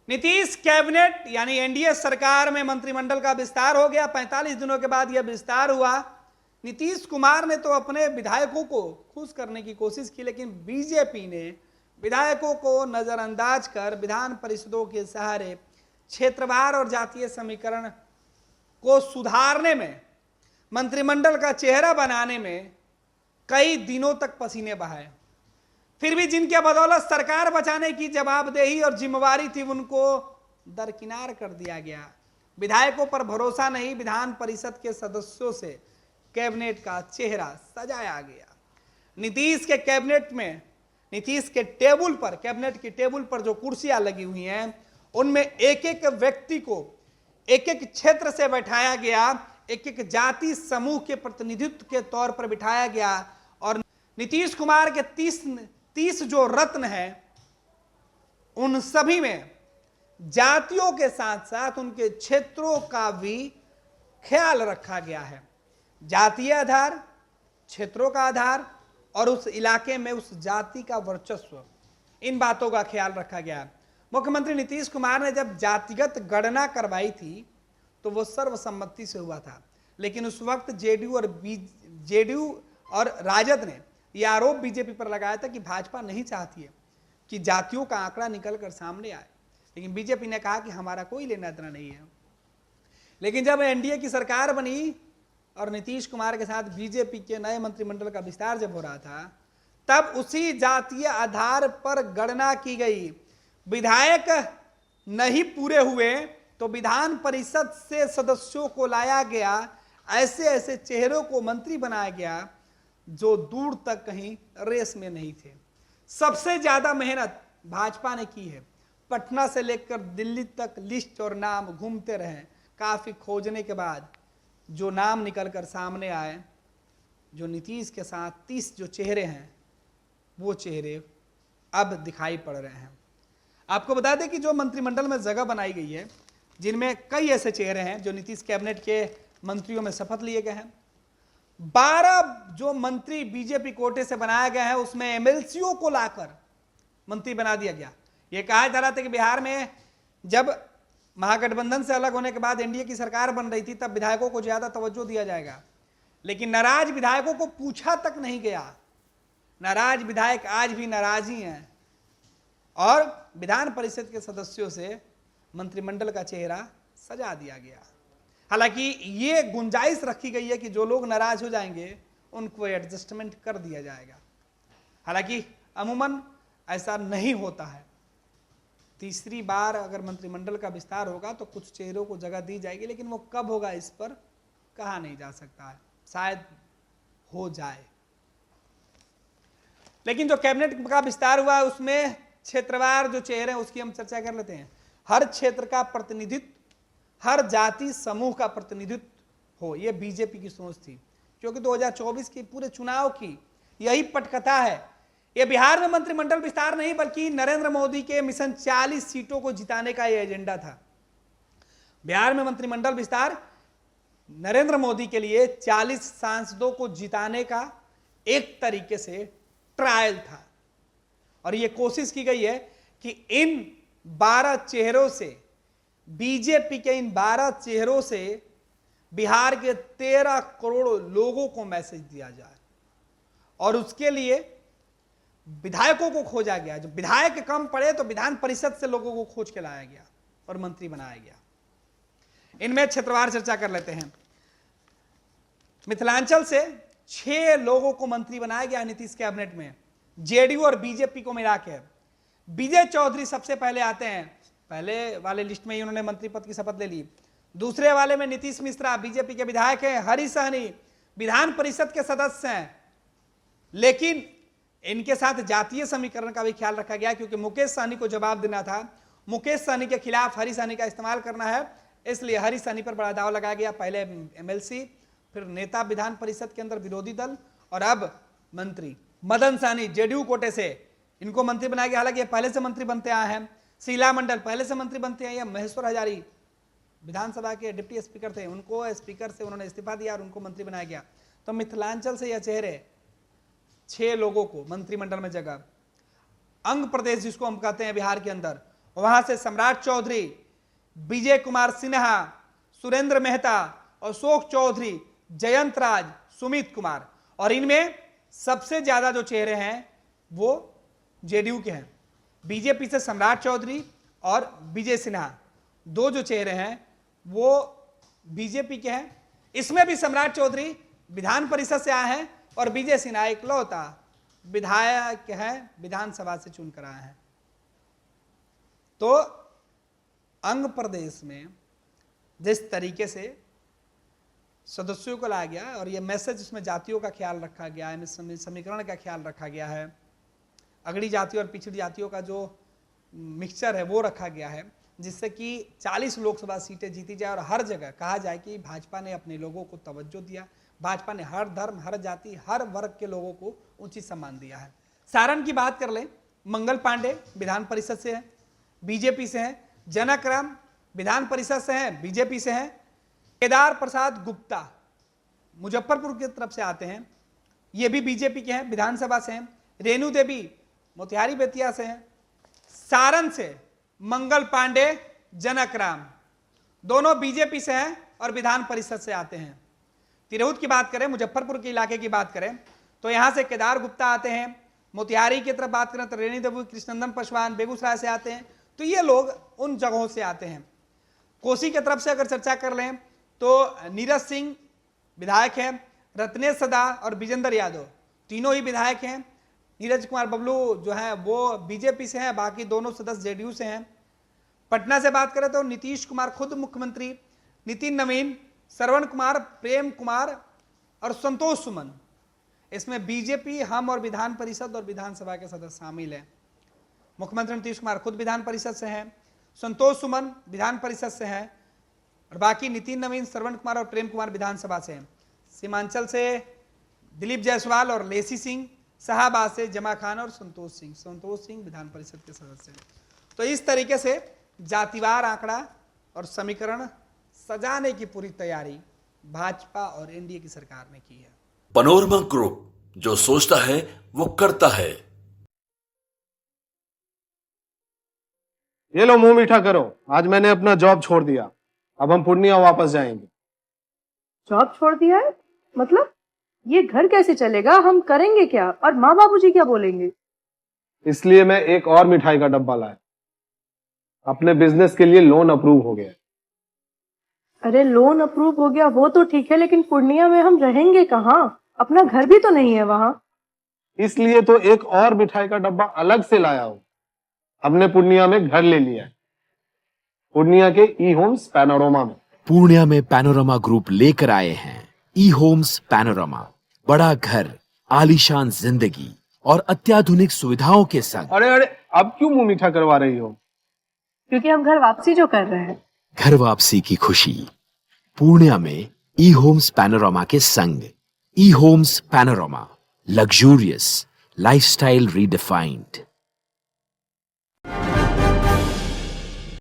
Nitish cabinet यानी NDA सरकार में मंत्रिमंडल का विस्तार हो गया। 45 दिनों के बाद यह विस्तार हुआ। नीतीश कुमार ने तो अपने विधायकों को खुश करने की कोशिश की, लेकिन बीजेपी ने विधायकों को नजरअंदाज कर विधान परिषदों के सहारे क्षेत्रवार और जातीय समीकरण को सुधारने में, मंत्रिमंडल का चेहरा बनाने में कई दिनों तक पसीने बहाए। फिर भी जिनके बदौलत सरकार बचाने की जवाबदेही और जिम्मेवारी थी, उनको दरकिनार कर दिया गया। विधायकों पर भरोसा नहीं, विधान परिषद के सदस्यों से कैबिनेट का चेहरा सजाया गया। नीतीश के कैबिनेट में, नीतीश के टेबल पर, कैबिनेट की टेबल पर जो कुर्सियां लगी हुई हैं, उनमें एक एक व्यक्ति को एक एक क्षेत्र से बैठाया गया, एक एक जाति समूह के प्रतिनिधित्व के तौर पर बिठाया गया। और नीतीश कुमार के 30 जो रत्न हैं, उन सभी में जातियों के साथ साथ उनके क्षेत्रों का भी ख्याल रखा गया है। जातीय आधार, क्षेत्रों का आधार और उस इलाके में उस जाति का वर्चस्व, इन बातों का ख्याल रखा गया। मुख्यमंत्री नीतीश कुमार ने जब जातिगत गणना करवाई थी तो वो सर्वसम्मति से हुआ था, लेकिन उस वक्त जेडीयू और राजद ने यह आरोप बीजेपी पर लगाया था कि भाजपा नहीं चाहती है कि जातियों का आंकड़ा निकल कर सामने आए, लेकिन बीजेपी ने कहा कि हमारा कोई लेना देना नहीं है। लेकिन जब एनडीए की सरकार बनी और नीतीश कुमार के साथ बीजेपी के नए मंत्रिमंडल का विस्तार जब हो रहा था, तब उसी जातीय आधार पर गणना की गई। विधायक नहीं पूरे हुए तो विधान परिषद से सदस्यों को लाया गया, ऐसे ऐसे चेहरों को मंत्री बनाया गया जो दूर तक कहीं रेस में नहीं थे। सबसे ज्यादा मेहनत भाजपा ने की है। पटना से लेकर दिल्ली तक लिस्ट और नाम घूमते रहे, काफी खोजने के बाद जो नाम निकल कर सामने आए, जो नीतीश के साथ 30 जो चेहरे हैं, वो चेहरे अब दिखाई पड़ रहे हैं। आपको बता दें कि जो मंत्रिमंडल में जगह बनाई गई है, जिनमें कई ऐसे चेहरे हैं जो नीतीश कैबिनेट के मंत्रियों में शपथ लिए गए हैं। 12 जो मंत्री बीजेपी कोटे से बनाया गया है, उसमें एमएलसीओ को लाकर मंत्री बना दिया गया। यह कहा जा रहा था कि बिहार में जब महागठबंधन से अलग होने के बाद एनडीए की सरकार बन रही थी, तब विधायकों को ज्यादा तवज्जो दिया जाएगा, लेकिन नाराज विधायकों को पूछा तक नहीं गया। नाराज विधायक आज भी नाराज ही हैं और विधान परिषद के सदस्यों से मंत्रिमंडल का चेहरा सजा दिया गया। हालांकि ये गुंजाइश रखी गई है कि जो लोग नाराज हो जाएंगे उनको एडजस्टमेंट कर दिया जाएगा। हालांकि अमूमन ऐसा नहीं होता है। तीसरी बार अगर मंत्रिमंडल का विस्तार होगा तो कुछ चेहरों को जगह दी जाएगी, लेकिन वो कब होगा इस पर कहा नहीं जा सकता है, शायद हो जाए। लेकिन जो कैबिनेट का विस्तार हुआ उसमें क्षेत्रवार जो चेहरे हैं उसकी हम चर्चा कर लेते हैं। हर क्षेत्र का प्रतिनिधित्व, हर जाति समूह का प्रतिनिधित्व हो, यह बीजेपी की सोच थी, क्योंकि 2024 के पूरे चुनाव की यही पटकथा है। यह बिहार में मंत्रिमंडल विस्तार नहीं बल्कि नरेंद्र मोदी के मिशन 40 सीटों को जिताने का यह एजेंडा था। बिहार में मंत्रिमंडल विस्तार नरेंद्र मोदी के लिए 40 सांसदों को जिताने का एक तरीके से ट्रायल था, और यह कोशिश की गई है कि इन 12 चेहरों से, बीजेपी के इन 12 चेहरों से बिहार के 13 करोड़ लोगों को मैसेज दिया जाए, और उसके लिए विधायकों को खोजा गया। जब विधायक कम पड़े तो विधान परिषद से लोगों को खोज के लाया गया और मंत्री बनाया गया। इनमें क्षेत्रवार चर्चा कर लेते हैं। मिथिलांचल से 6 लोगों को मंत्री बनाया गया नीतीश कैबिनेट में, जेडीयू और बीजेपी को मिला के। विजय चौधरी सबसे पहले आते हैं, पहले वाले लिस्ट में ही उन्होंने मंत्री पद की शपथ ले ली। दूसरे वाले में नीतीश मिश्रा बीजेपी के विधायक हैं, हरि सहनी विधान परिषद के सदस्य हैं, लेकिन इनके साथ जातीय समीकरण का भी ख्याल रखा गया, क्योंकि मुकेश सहनी को जवाब देना था। मुकेश सहनी के खिलाफ हरि सहनी का इस्तेमाल करना है, इसलिए हरि सहनी पर बड़ा दाव लगाया गया। पहले एमएलसी, फिर नेता विधान परिषद के अंदर विरोधी दल, और अब मंत्री। मदन सहनी जेडीयू कोटे से, इनको मंत्री बनाया गया। हालांकि ये पहले से मंत्री बनते आए हैं। शीला मंडल पहले से मंत्री बनते हैं। या महेश्वर हजारी विधानसभा के डिप्टी स्पीकर थे, उनको स्पीकर से उन्होंने इस्तीफा दिया और उनको मंत्री बनाया गया। तो मिथिलांचल से यह चेहरे 6 लोगों को मंत्रिमंडल में जगह। अंग प्रदेश जिसको हम कहते हैं बिहार के अंदर, वहां से सम्राट चौधरी, विजय कुमार सिन्हा, सुरेंद्र मेहता, अशोक चौधरी, जयंत राज, सुमित कुमार। और इनमें सबसे ज्यादा जो चेहरे हैं वो जेडीयू के हैं। बीजेपी से सम्राट चौधरी और विजय सिन्हा, दो जो चेहरे हैं वो बीजेपी के हैं। इसमें भी सम्राट चौधरी विधान परिषद से आए हैं और विजय सिन्हा इकलौता विधायक है, विधानसभा से चुनकर आए हैं। तो अंग प्रदेश में जिस तरीके से सदस्यों को लाया गया और ये मैसेज, उसमें जातियों का ख्याल रखा गया है, समीकरण का ख्याल रखा गया है, अगड़ी जातियों और पिछड़ी जातियों का जो मिक्सचर है वो रखा गया है, जिससे कि 40 लोकसभा सीटें जीती जाए और हर जगह कहा जाए कि भाजपा ने अपने लोगों को तवज्जो दिया, भाजपा ने हर धर्म, हर जाति, हर वर्ग के लोगों को उचित सम्मान दिया है। सारण की बात कर लें, मंगल पांडे विधान परिषद से है, बीजेपी से है, जनक राम विधान परिषद से है, बीजेपी से है, केदार प्रसाद गुप्ता मुजफ्फरपुर की तरफ से आते हैं, ये भी बीजेपी के हैं, विधानसभा से हैं, रेणु देवी मोतिहारी बेतिया से हैं, सारण से मंगल पांडे, जनक राम दोनों बीजेपी से हैं और विधान परिषद से आते हैं। तिरहुत की बात करें, मुजफ्फरपुर के इलाके की बात करें तो यहां से केदार गुप्ता आते हैं, मोतिहारी की तरफ बात करें तो रेणु देवी, कृष्णनंदन पासवान बेगूसराय से आते हैं। तो ये लोग उन जगहों से आते हैं। कोसी की तरफ से अगर चर्चा कर लें तो नीरज सिंह विधायक हैं, रत्नेश सदा और विजेंद्र यादव तीनों ही विधायक हैं। नीरज कुमार बबलू जो है वो बीजेपी से हैं, बाकी दोनों सदस्य जेडीयू से हैं। पटना से बात करें तो नीतीश कुमार खुद मुख्यमंत्री, नितिन नवीन, श्रवण कुमार, प्रेम कुमार और संतोष सुमन, इसमें बीजेपी, हम और विधान परिषद और विधानसभा के सदस्य शामिल हैं। मुख्यमंत्री नीतीश कुमार खुद विधान परिषद से हैं, संतोष सुमन विधान परिषद से हैं और बाकी नितिन नवीन, श्रवण कुमार और प्रेम कुमार विधानसभा से हैं। सीमांचल से दिलीप जायसवाल और लेसी सिंह, शाहबाद से जमा खान और संतोष सिंह विधान परिषद के सदस्य हैं। तो इस तरीके से जातिवार आंकड़ा और समीकरण सजाने की पूरी तैयारी भाजपा और एनडीए की सरकार ने की है। पैनोरमा ग्रुप, जो सोचता है वो करता है। ये लो मुंह मीठा करो, आज मैंने अपना जॉब छोड़ दिया, अब हम पूर्णिया वापस जाएंगे। जॉब छोड़ दिया है? मतलब ये घर कैसे चलेगा, हम करेंगे क्या और माँ बाबूजी क्या बोलेंगे? इसलिए मैं एक और मिठाई का डब्बा लाया, अपने बिजनेस के लिए लोन अप्रूव हो गया। अरे लोन अप्रूव हो गया वो तो ठीक है, लेकिन पूर्णिया में हम रहेंगे कहाँ? अपना घर भी तो नहीं है वहाँ। इसलिए तो एक और मिठाई का डब्बा अलग से लाया हूँ, हमने पूर्णिया में घर ले लिया है, पूर्णिया के ई होम्स पैनोरमा में। पूर्णिया में पैनोरमा ग्रुप लेकर आए हैं ई होम्स पैनोरमा, बड़ा घर, आलीशान जिंदगी और अत्याधुनिक सुविधाओं के संग। अरे अब क्यों मुंह मीठा करवा रही हो? क्योंकि हम घर वापसी जो कर रहे हैं। घर वापसी की खुशी पूर्णिया में ई होम्स पैनोरमा के संग। E homes panorama, luxurious lifestyle redefined.